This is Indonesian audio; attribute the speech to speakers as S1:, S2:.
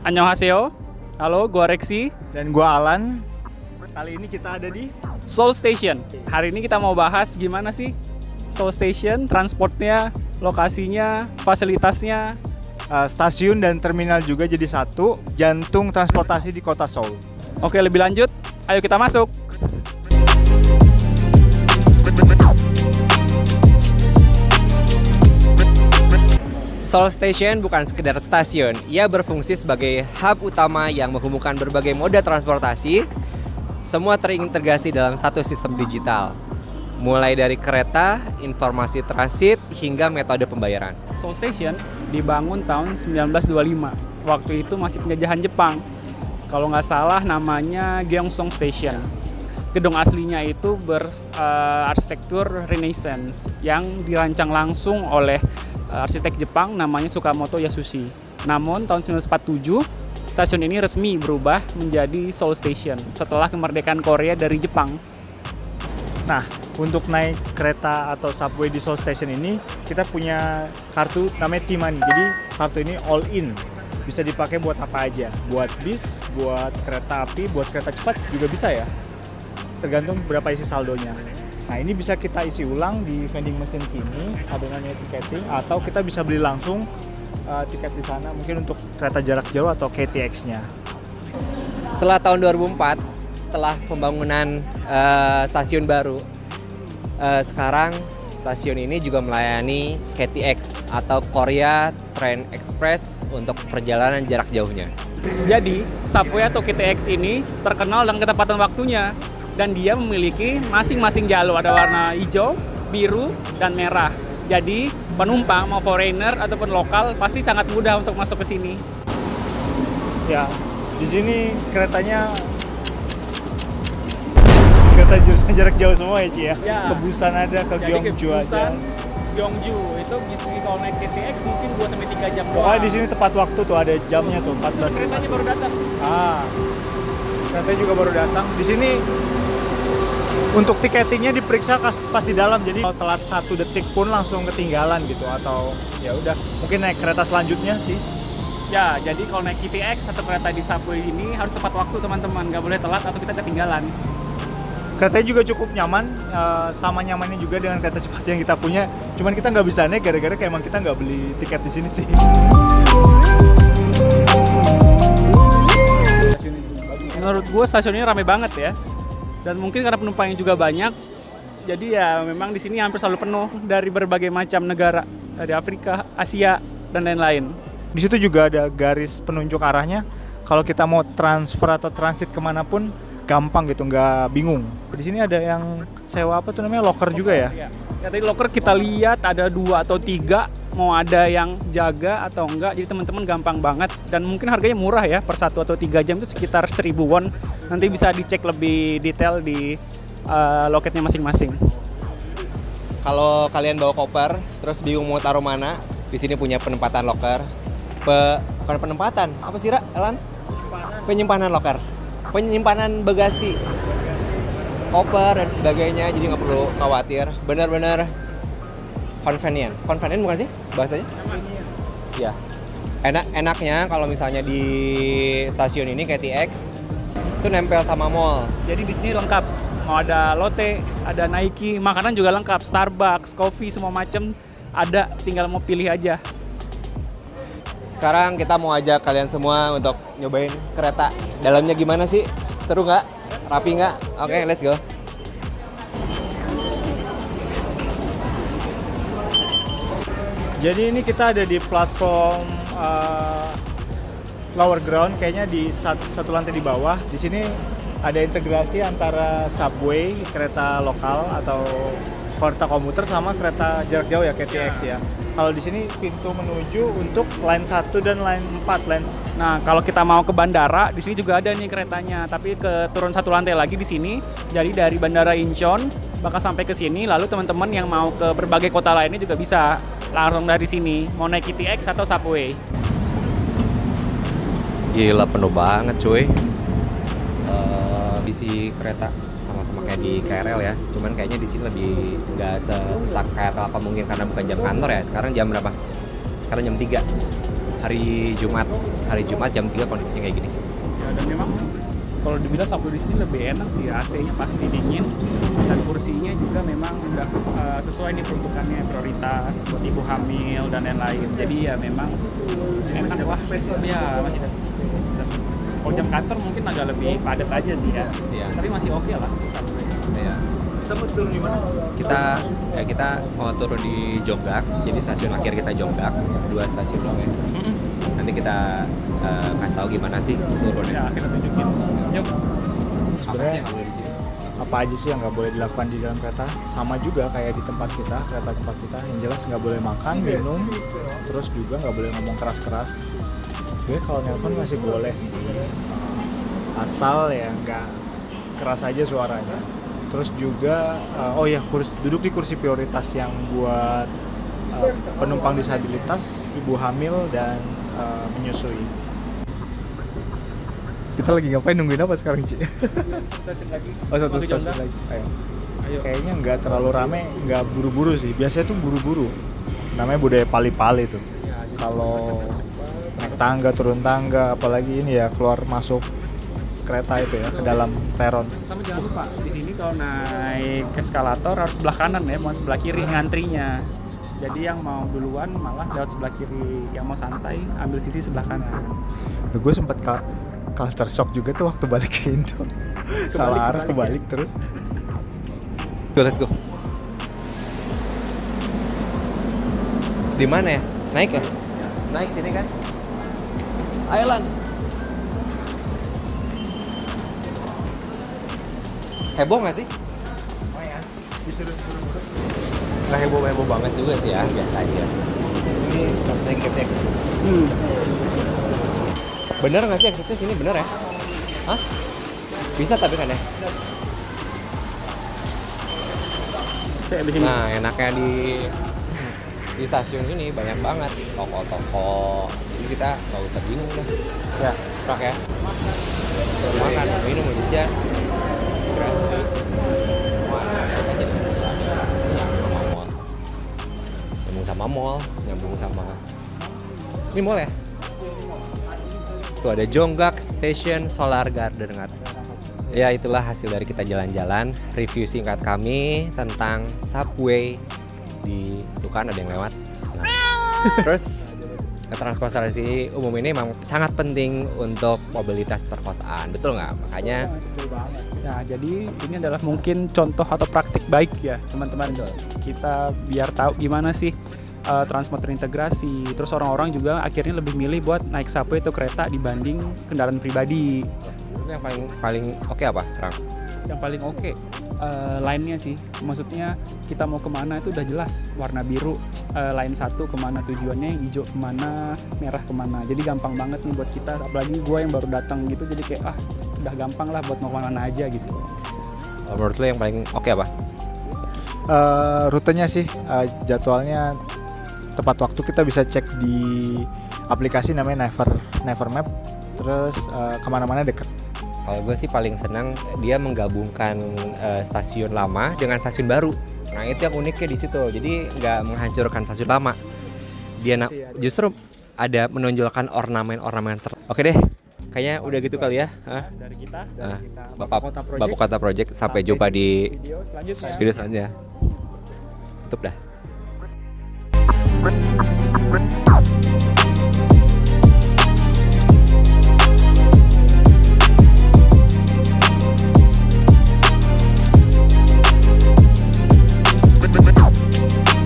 S1: Annyeonghaseyo. Halo, gua Reksi.
S2: Dan gua Alan. Kali ini kita ada di
S1: Seoul Station. Hari ini kita mau bahas gimana sih Seoul Station, transportnya, lokasinya, fasilitasnya.
S2: stasiun dan terminal juga jadi satu, jantung transportasi di kota Seoul.
S1: Oke, lebih lanjut, ayo kita masuk.
S3: Seoul Station bukan sekedar stasiun, ia berfungsi sebagai hub utama yang menghubungkan berbagai moda transportasi. Semua terintegrasi dalam satu sistem digital, mulai dari kereta, informasi transit, hingga metode pembayaran.
S1: Seoul Station dibangun tahun 1925. Waktu itu masih penjajahan Jepang. Kalau nggak salah namanya Gyeongsong Station. Gedung aslinya itu berarsitektur Renaissance yang dirancang langsung oleh arsitek Jepang namanya Tsukamoto Yasushi. Namun tahun 1947 stasiun ini resmi berubah menjadi Seoul Station setelah kemerdekaan Korea dari Jepang.
S2: Nah, untuk naik kereta atau subway di Seoul Station ini, kita punya kartu namanya T-Money. Jadi kartu ini all in, bisa dipakai buat apa aja. Buat bis, buat kereta api, buat kereta cepat juga bisa ya. Tergantung berapa isi saldonya. Nah, ini bisa kita isi ulang di vending machine sini, ada namanya tiketing, atau kita bisa beli langsung tiket di sana, mungkin untuk kereta jarak jauh atau KTX-nya.
S3: Setelah tahun 2004, setelah pembangunan stasiun baru, sekarang stasiun ini juga melayani KTX atau Korea Train Express untuk perjalanan jarak jauhnya.
S1: Jadi, subway atau KTX ini terkenal dengan ketepatan waktunya dan dia memiliki masing-masing jalur, ada warna hijau, biru, dan merah. Jadi, penumpang mau foreigner ataupun lokal pasti sangat mudah untuk masuk ke sini.
S2: Ya, di sini keretanya kereta jurusan jarak jauh semua ya, Ci ya.
S1: Ya.
S2: Ke Busan ada, ke
S1: Jadi ke
S2: Gyeongju aja.
S1: Busan, Gyeongju itu bisa kalau naik KTX mungkin 2-3 jam doang.
S2: Pokoknya di sini tepat waktu tuh, ada jamnya tuh, 14.
S1: Keretanya baru datang.
S2: Keretanya juga baru datang. Di sini untuk tiketingnya diperiksa pas di dalam, jadi kalau telat 1 detik pun langsung ketinggalan gitu, atau ya udah mungkin naik kereta selanjutnya sih.
S1: Ya, jadi kalau naik KTX atau kereta di subway ini harus tepat waktu teman-teman, nggak boleh telat atau kita ketinggalan.
S2: Keretanya juga cukup nyaman, sama nyamannya juga dengan kereta cepat yang kita punya. Cuman kita nggak bisa naik gara-gara kayak emang kita nggak beli tiket di sini sih.
S1: Menurut gue stasiun ini ramai banget ya. Dan mungkin karena penumpangnya juga banyak, jadi ya memang di sini hampir selalu penuh dari berbagai macam negara, dari Afrika, Asia, dan lain-lain.
S2: Di situ juga ada garis penunjuk arahnya. Kalau kita mau transfer atau transit kemanapun gampang gitu, nggak bingung. Di sini ada yang sewa apa tuh namanya, locker juga ya?
S1: Ya, tadi locker kita lihat ada 2 atau 3, mau ada yang jaga atau enggak, jadi teman-teman gampang banget. Dan mungkin harganya murah ya, per 1 atau 3 jam itu sekitar 1.000 won. Nanti bisa dicek lebih detail di loketnya masing-masing.
S3: Kalau kalian bawa koper, terus bingung mau taruh mana, di sini punya penempatan locker. Bukan penempatan, apa sih Ra, Elan? Penyimpanan locker. Penyimpanan bagasi, koper dan sebagainya, jadi nggak perlu khawatir. Benar-benar convenient. Convenient bukan sih bahasanya? Iya. Enaknya kalau misalnya di stasiun ini KTX itu nempel sama mall.
S1: Jadi di sini lengkap. Mau ada Lotte, ada Nike, makanan juga lengkap, Starbucks, coffee semua macam ada, tinggal mau pilih aja.
S3: Sekarang kita mau ajak kalian semua untuk nyobain kereta. Dalamnya gimana sih? Seru nggak? Rapi nggak? Oke, let's go.
S2: Jadi ini kita ada di platform lower ground, kayaknya di satu lantai di bawah. Di sini ada integrasi antara subway, kereta lokal atau kereta komuter sama kereta jarak jauh ya, KTX ya. Kalau di sini pintu menuju untuk line 1 dan line 4 line.
S1: Nah, kalau kita mau ke bandara, di sini juga ada nih keretanya, tapi turun 1 lantai lagi di sini. Jadi dari Bandara Incheon bakal sampai ke sini, lalu teman-teman yang mau ke berbagai kota lainnya juga bisa langsung dari sini, mau naik KTX atau subway.
S3: Gila, penuh banget cuy. Isi kereta sama-sama kayak di KRL ya, cuman kayaknya di sini lebih nggak sesak KRL apa mungkin karena bukan jam kantor ya. Sekarang jam berapa? Sekarang jam 3. hari Jumat jam 3 kondisinya kayak gini.
S1: Ya, dan memang kalau dibilang subway di sini lebih enak sih, AC-nya pasti dingin dan kursinya juga memang udah sesuai nih peruntukannya, prioritas buat ibu hamil dan lain-lain. Jadi ya memang enak lah. Ya masih ada space. Dan kalau jam kantor mungkin agak lebih padat aja sih ya.
S3: Iya.
S1: Tapi masih oke lah untuk subway.
S3: Iya.
S2: Kita mau turun di mana?
S3: Kita mau turun di Jonggak, jadi stasiun akhir kita Jonggak, 2 stasiun doang ya. Nanti kita kasih tahu gimana sih turunnya.
S1: Ya kita tunjukin. Yuk.
S3: Apa sih yang nggak boleh di sini?
S2: Apa aja sih yang nggak boleh dilakukan di dalam kereta? Sama juga kayak di tempat kita, kereta tempat kita. Yang jelas nggak boleh makan, minum, terus juga nggak boleh ngomong keras-keras. Gue kalau nelpon masih boleh sih, asal ya nggak keras aja suaranya. Terus juga, duduk di kursi prioritas yang buat penumpang disabilitas, ibu hamil dan menyusui. Kita lagi ngapain, nungguin apa sekarang, Ci?
S1: Stasiun lagi.
S2: Oh, satu
S1: Mau ke
S2: stasiun
S1: Jonggak.
S2: lagi. Ayo.
S1: Ayo.
S2: Kayaknya nggak terlalu rame, nggak buru-buru sih. Biasanya tuh buru-buru. Namanya budaya pali-pali tuh. Kalau naik tangga, turun tangga, apalagi ini ya keluar masuk kereta itu ya ke dalam peron.
S1: Sama jangan lupa di sini kalau naik eskalator harus sebelah kanan ya, mau sebelah kiri ngantrinya. Jadi yang mau duluan malah lewat sebelah kiri, yang mau santai ambil sisi sebelah kanan.
S2: Gue sempet culture shock juga tuh waktu balik ke Indo. Salah arah, kebalik terus.
S3: Let's go. Di mana ya? Naik ya? Naik sini kan? Ayo Lan. Heboh nggak sih?
S2: Oh ya, disuruh-suruh.
S3: Nggak heboh banget juga sih ya, biasa aja. Ini naik ketek. Bener nggak sih exitnya sini, bener ya? Hah? Bisa tapi kan ya?
S1: Saya di sini.
S3: Nah enaknya di stasiun ini banyak banget toko-toko. Jadi kita nggak usah bingung dah.
S2: Ya,
S3: Rak ya. Makan, minum, jajan. Gerasi. Wah, kita jadi sama mall. Nyambung sama mall, nyambung sama. Ini mall ya? Tuh ada Jonggak Station Solar Garden. Ya itulah hasil dari kita jalan-jalan, review singkat kami tentang subway di itu kan ada yang lewat. Nah, terus transportasi umum ini memang sangat penting untuk mobilitas perkotaan, betul nggak? Makanya
S1: Betul banget. Ya, jadi ini adalah mungkin contoh atau praktik baik ya teman-teman. Kita biar tahu gimana sih transport terintegrasi. Terus orang-orang juga akhirnya lebih milih buat naik subway atau kereta dibanding kendaraan pribadi.
S3: yang paling oke apa, Rang?
S1: Yang paling oke line-nya sih. Maksudnya kita mau kemana itu udah jelas. Warna biru line 1 kemana tujuannya, hijau kemana, merah kemana. Jadi gampang banget nih buat kita. Apalagi gue yang baru datang gitu, jadi kayak udah gampang lah buat mau kemana aja gitu.
S3: Menurut lo yang paling oke apa?
S2: Rutenya sih, jadwalnya tepat waktu. Kita bisa cek di aplikasi namanya Never Map. Terus kemana-mana deket.
S3: Kalau gue sih paling senang dia menggabungkan stasiun lama dengan stasiun baru. Nah itu yang uniknya di situ. Jadi nggak menghancurkan stasiun lama. Dia justru ada menonjolkan ornamen-ornamen. Oke deh, kayaknya udah gitu kali ya.
S1: Dari kita
S3: Bapak Kota Project. Sampai jumpa di
S1: video selanjutnya.
S3: video selanjutnya. Tutup dah.